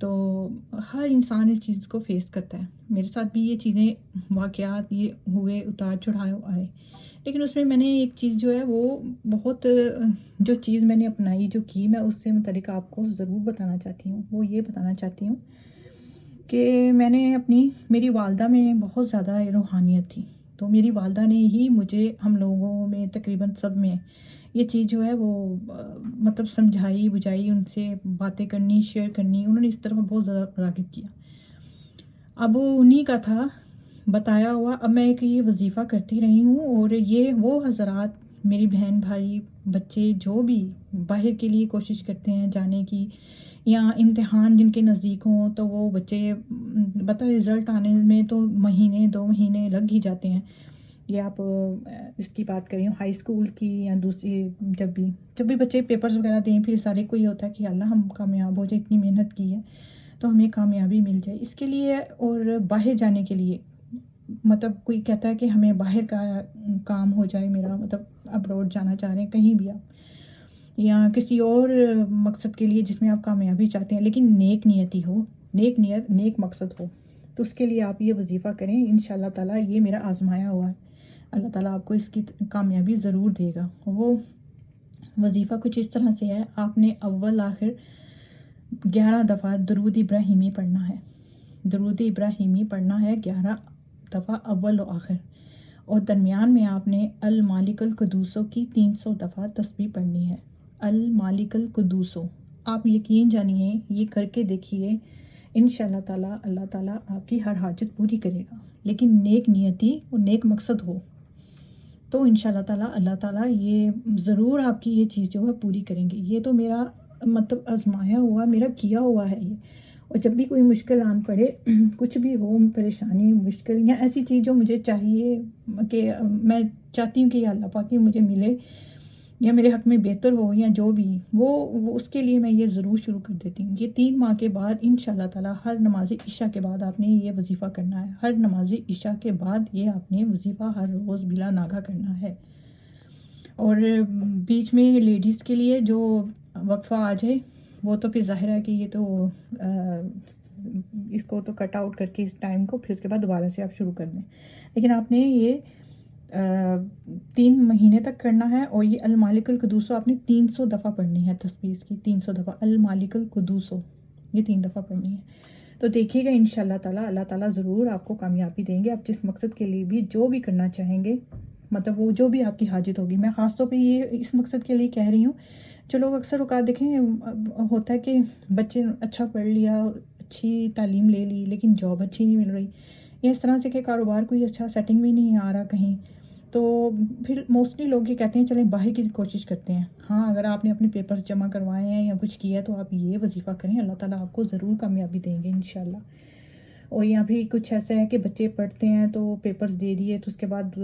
تو ہر انسان اس چیز کو فیس کرتا ہے. میرے ساتھ بھی یہ چیزیں واقعات یہ ہوئے، اتار چڑھائے آئے، لیکن اس میں میں نے ایک چیز جو ہے وہ بہت جو چیز میں نے اپنائی جو کی، میں اس سے متعلق آپ کو ضرور بتانا چاہتی ہوں. وہ یہ بتانا چاہتی ہوں کہ میں نے میری والدہ میں بہت زیادہ روحانیت تھی. تو میری والدہ نے ہی مجھے، ہم لوگوں میں تقریباً سب میں یہ چیز جو ہے وہ مطلب سمجھائی بجھائی، ان سے باتیں کرنی، شیئر کرنی، انہوں نے اس طرح بہت زیادہ راغب کیا. اب وہ انہی کا تھا بتایا ہوا. اب میں ایک یہ وظیفہ کرتی رہی ہوں، اور یہ وہ حضرات، میری بہن بھائی بچے جو بھی باہر کے لیے کوشش کرتے ہیں جانے کی، یا امتحان جن کے نزدیک ہوں، تو وہ بچے رزلٹ آنے میں تو مہینے 2 مہینے لگ ہی جاتے ہیں. یہ آپ اس کی بات کر رہی ہوں ہائی اسکول کی یا دوسری، جب بھی بچے پیپرز وغیرہ دیں، پھر سارے کو یہ ہوتا ہے کہ اللہ ہم کامیاب ہو جائے، اتنی محنت کی ہے تو ہمیں کامیابی مل جائے. اس کے لیے اور باہر جانے کے لیے، مطلب کوئی کہتا ہے کہ ہمیں باہر کا کام ہو جائے، میرا مطلب ابروڈ جانا چاہ رہے ہیں کہیں بھی آپ، یا کسی اور مقصد کے لیے جس میں آپ کامیابی چاہتے ہیں، لیکن نیک نیتی ہو، نیک نیت، نیک مقصد ہو، تو اس کے لیے آپ یہ وظیفہ کریں. انشاءاللہ تعالیٰ یہ میرا آزمایا ہوا ہے، اللہ تعالیٰ آپ کو اس کی کامیابی ضرور دے گا. وہ وظیفہ کچھ اس طرح سے ہے، آپ نے اول آخر 11 دفعہ درود ابراہیمی پڑھنا ہے. درود ابراہیمی پڑھنا ہے 11 دفعہ اول و آخر، اور درمیان میں آپ نے المالک القدوسو کی 300 دفعہ تسبیح پڑھنی ہے. المالک القدوسو، آپ یقین جانیے، یہ کر کے دیکھیے، انشاءاللہ تعالیٰ اللہ تعالیٰ آپ کی ہر حاجت پوری کرے گا. لیکن نیک نیتی اور نیک مقصد ہو تو انشاءاللہ تعالیٰ اللہ تعالیٰ یہ ضرور آپ کی یہ چیز جو ہے پوری کریں گے. یہ تو میرا مطلب آزمایا ہوا، میرا کیا ہوا ہے یہ. اور جب بھی کوئی مشکل آن پڑے، کچھ بھی ہو، پریشانی، مشکل یا ایسی چیز جو مجھے چاہیے کہ میں چاہتی ہوں کہ یا اللہ پاک مجھے ملے یا میرے حق میں بہتر ہو، یا جو بھی وہ اس کے لیے میں یہ ضرور شروع کر دیتی ہوں. یہ 3 ماہ کے بعد انشاءاللہ تعالیٰ ہر نماز عشاء کے بعد آپ نے یہ وظیفہ کرنا ہے. ہر نماز عشاء کے بعد یہ آپ نے وظیفہ ہر روز بلا ناغہ کرنا ہے. اور بیچ میں لیڈیز کے لیے جو وقفہ آ جائے وہ تو پھر ظاہر ہے کہ یہ تو اس کو تو کٹ آؤٹ کر کے اس ٹائم کو پھر اس کے بعد دوبارہ سے آپ شروع کر دیں. لیکن آپ نے یہ 3 مہینے تک کرنا ہے. اور یہ المالک القدوسو آپ نے 300 دفعہ پڑھنی ہے. تسبیح کی 300 دفعہ المالک القدوسو، یہ 3 دفعہ پڑھنی ہے. تو دیکھیے گا انشاءاللہ تعالیٰ اللہ تعالیٰ ضرور آپ کو کامیابی دیں گے. آپ جس مقصد کے لیے بھی جو بھی کرنا چاہیں گے، مطلب وہ جو بھی آپ کی حاجت ہوگی. میں خاص طور پہ یہ اس مقصد کے لیے کہہ رہی ہوں. جو لوگ اکثر اوقات دیکھیں ہوتا ہے کہ بچے اچھا پڑھ لیا، اچھی تعلیم لے لی، لیکن جاب اچھی نہیں مل رہی، یا اس طرح سے کہ کاروبار کوئی اچھا سیٹنگ بھی نہیں آ رہا کہیں، تو پھر موسٹلی لوگ یہ کہتے ہیں چلیں باہر کی کوشش کرتے ہیں. ہاں، اگر آپ نے اپنے پیپرز جمع کروائے ہیں یا کچھ کیا ہے تو آپ یہ وظیفہ کریں، اللہ تعالیٰ آپ کو ضرور کامیابی دیں گے انشاءاللہ. اور یہاں بھی کچھ ایسا ہے کہ بچے پڑھتے ہیں تو پیپرز دے دیے تو اس کے بعد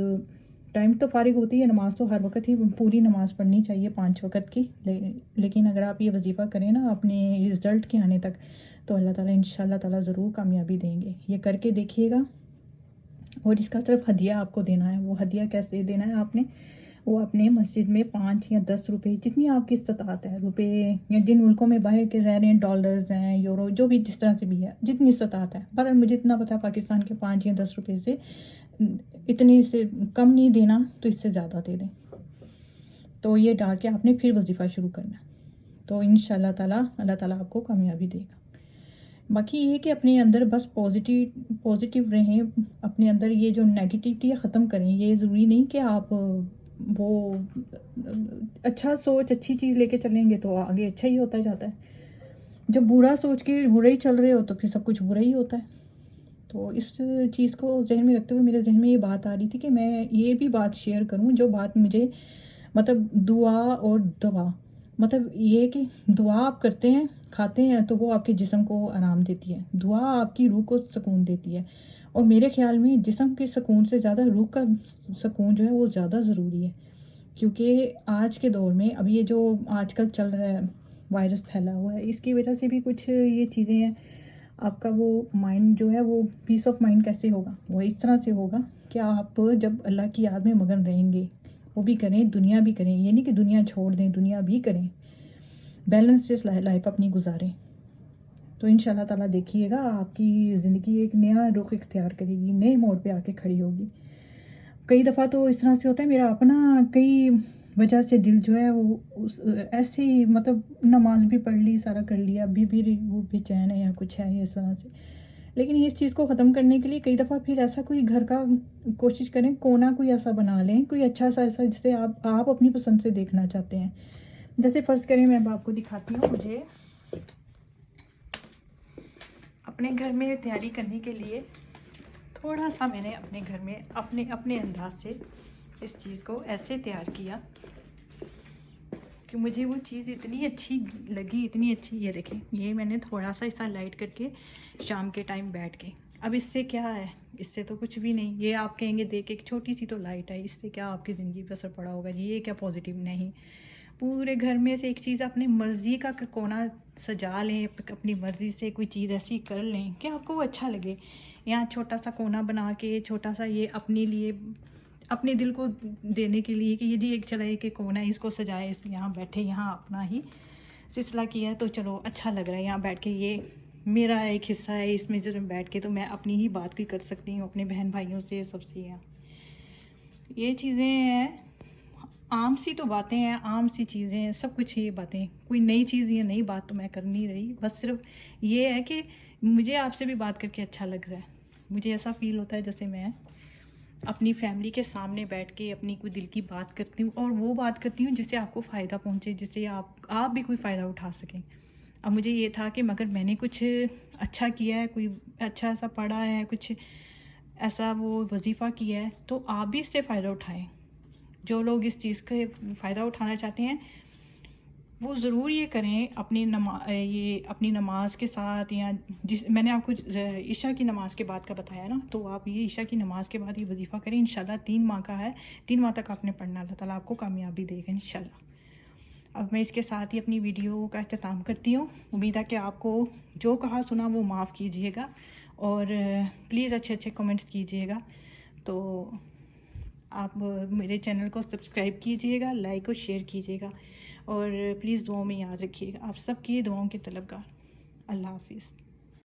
ٹائم تو فارغ ہوتی ہے. نماز تو ہر وقت ہی پوری نماز پڑھنی چاہیے 5 وقت کی، لیکن اگر آپ یہ وظیفہ کریں نا اپنے رزلٹ کے آنے تک، تو اللہ تعالیٰ انشاءاللہ تعالیٰ ضرور کامیابی دیں گے. یہ کر کے دیکھیے گا. اور اس کا صرف ہدیہ آپ کو دینا ہے. وہ ہدیہ کیسے دینا ہے آپ نے؟ وہ اپنے مسجد میں 5 یا 10 روپے، جتنی آپ کی استطاعت ہے، روپے، یا جن ملکوں میں باہر کے رہ رہے ہیں، ڈالرز ہیں، یورو، جو بھی جس طرح سے بھی ہے، جتنی استطاعت ہے. پر مجھے اتنا پتہ ہے پاکستان کے 5 یا 10 روپے سے اتنے سے کم نہیں دینا، تو اس سے زیادہ دے دیں. تو یہ ڈال کے آپ نے پھر وظیفہ شروع کرنا ہے. تو انشاءاللہ تعالیٰ اللہ تعالیٰ آپ کو کامیابی دے گا. باقی یہ کہ اپنے اندر بس پازیٹیو رہیں، اپنے اندر یہ جو نیگیٹیوٹی ختم کریں. یہ ضروری نہیں کہ آپ وہ اچھا سوچ، اچھی چیز لے کے چلیں گے تو آگے اچھا ہی ہوتا جاتا ہے. جب برا سوچ کے برا ہی چل رہے ہو تو پھر سب کچھ برا ہی ہوتا ہے. تو اس چیز کو ذہن میں رکھتے ہوئے میرے ذہن میں یہ بات آ رہی تھی کہ میں یہ بھی بات شیئر کروں، جو بات مجھے مطلب دعا اور دوا، مطلب یہ کہ دعا آپ کرتے ہیں، کھاتے ہیں تو وہ آپ کے جسم کو آرام دیتی ہے، دعا آپ کی روح کو سکون دیتی ہے. اور میرے خیال میں جسم کے سکون سے زیادہ روح کا سکون جو ہے وہ زیادہ ضروری ہے. کیونکہ آج کے دور میں اب یہ جو آج کل چل رہا ہے، وائرس پھیلا ہوا ہے، اس کی وجہ سے بھی کچھ یہ چیزیں ہیں. آپ کا وہ مائنڈ جو ہے وہ پیس آف مائنڈ کیسے ہوگا؟ وہ اس طرح سے ہوگا کہ آپ جب اللہ کی یاد میں مگن رہیں گے، وہ بھی کریں، دنیا بھی کریں. یہ نہیں کہ دنیا چھوڑ دیں، دنیا بھی کریں، بیلنس سے لائف اپنی گزاریں. تو انشاءاللہ تعالیٰ دیکھیے گا آپ کی زندگی ایک نیا رخ اختیار کرے گی، نئے موڑ پہ آ کے کھڑی ہوگی۔ کئی دفعہ تو اس طرح سے ہوتا ہے، میرا اپنا کئی وجہ سے دل جو ہے وہ ایسے ہی مطلب نماز بھی پڑھ لی، سارا کر لیا، ابھی بھی وہ بے چین ہے یا کچھ ہے اس طرح سے، لیکن اس چیز کو ختم کرنے کے لیے کئی دفعہ پھر ایسا کوئی گھر کا کوشش کریں، کونا کوئی ایسا بنا لیں، کوئی اچھا سا ایسا جسے آپ اپنی پسند سے دیکھنا چاہتے ہیں۔ جیسے فرض کریں، میں آپ کو دکھاتی ہوں، مجھے اپنے گھر میں تیاری کرنے کے لیے تھوڑا سا میں نے اپنے گھر میں اپنے انداز سے اس چیز کو ایسے تیار کیا کہ مجھے وہ چیز اتنی اچھی لگی، اتنی اچھی۔ یہ دیکھیں، یہ میں نے تھوڑا سا ایسا لائٹ کر کے شام کے ٹائم بیٹھ کے، اب اس سے کیا ہے، اس سے تو کچھ بھی نہیں، یہ آپ کہیں گے دیکھ ایک چھوٹی سی تو لائٹ ہے، اس سے کیا آپ کی زندگی پہ اثر پڑا ہوگا جی، یہ کیا پازیٹیو نہیں۔ پورے گھر میں سے ایک چیز اپنی مرضی کا کونا سجا لیں، اپنی مرضی سے کوئی چیز ایسی کر لیں کہ آپ کو وہ اچھا لگے۔ یہاں چھوٹا سا کونا بنا کے، چھوٹا سا یہ اپنے لیے، اپنے دل کو دینے کے لیے کہ یہ جی ایک چلا کہ کونا ہے، اس کو سجائے، اس یہاں بیٹھے، یہاں اپنا ہی سلسلہ کیا ہے تو چلو اچھا لگ رہا ہے یہاں بیٹھ کے، یہ میرا ایک حصہ ہے، اس میں جو بیٹھ کے تو میں اپنی ہی بات بھی کر سکتی ہوں اپنے بہن بھائیوں سے، سب سے۔ یہ چیزیں ہیں، عام سی تو باتیں ہیں، عام سی چیزیں ہیں، سب کچھ یہ باتیں، کوئی نئی چیز یا نئی بات تو میں کر نہیں رہی، بس صرف یہ ہے کہ مجھے آپ سے بھی بات کر کے اچھا لگ رہا ہے، مجھے ایسا فیل ہوتا ہے جیسے میں اپنی فیملی کے سامنے بیٹھ کے اپنی کوئی دل کی بات کرتی ہوں، اور وہ بات کرتی ہوں جس سے آپ کو فائدہ پہنچے، جس سے آپ بھی کوئی فائدہ اٹھا سکیں۔ اب مجھے یہ تھا کہ مگر میں نے کچھ اچھا کیا ہے، کوئی اچھا سا پڑھا ہے، کچھ ایسا وہ وظیفہ کیا ہے، تو آپ بھی اس سے فائدہ اٹھائیں۔ جو لوگ اس چیز کا فائدہ اٹھانا چاہتے ہیں وہ ضرور یہ کریں، اپنی نماز کے ساتھ، یا میں نے آپ کو عشاء کی نماز کے بعد کا بتایا نا، تو آپ یہ عشاء کی نماز کے بعد یہ وظیفہ کریں، انشاءاللہ 3 ماہ کا ہے، 3 ماہ تک آپ نے پڑھنا، اللہ تعالیٰ آپ کو کامیابی دے گا انشاءاللہ۔ اب میں اس کے ساتھ ہی اپنی ویڈیو کا اختتام کرتی ہوں، امید ہے کہ آپ کو جو کہا سنا وہ معاف کیجئے گا، اور پلیز اچھے کمنٹس کیجئے گا، تو آپ میرے چینل کو سبسکرائب کیجئے گا، لائک اور شیئر کیجئے گا، اور پلیز دعاؤں میں یاد رکھیے گا، آپ سب کی دعاؤں کے طلبگار۔ اللہ حافظ۔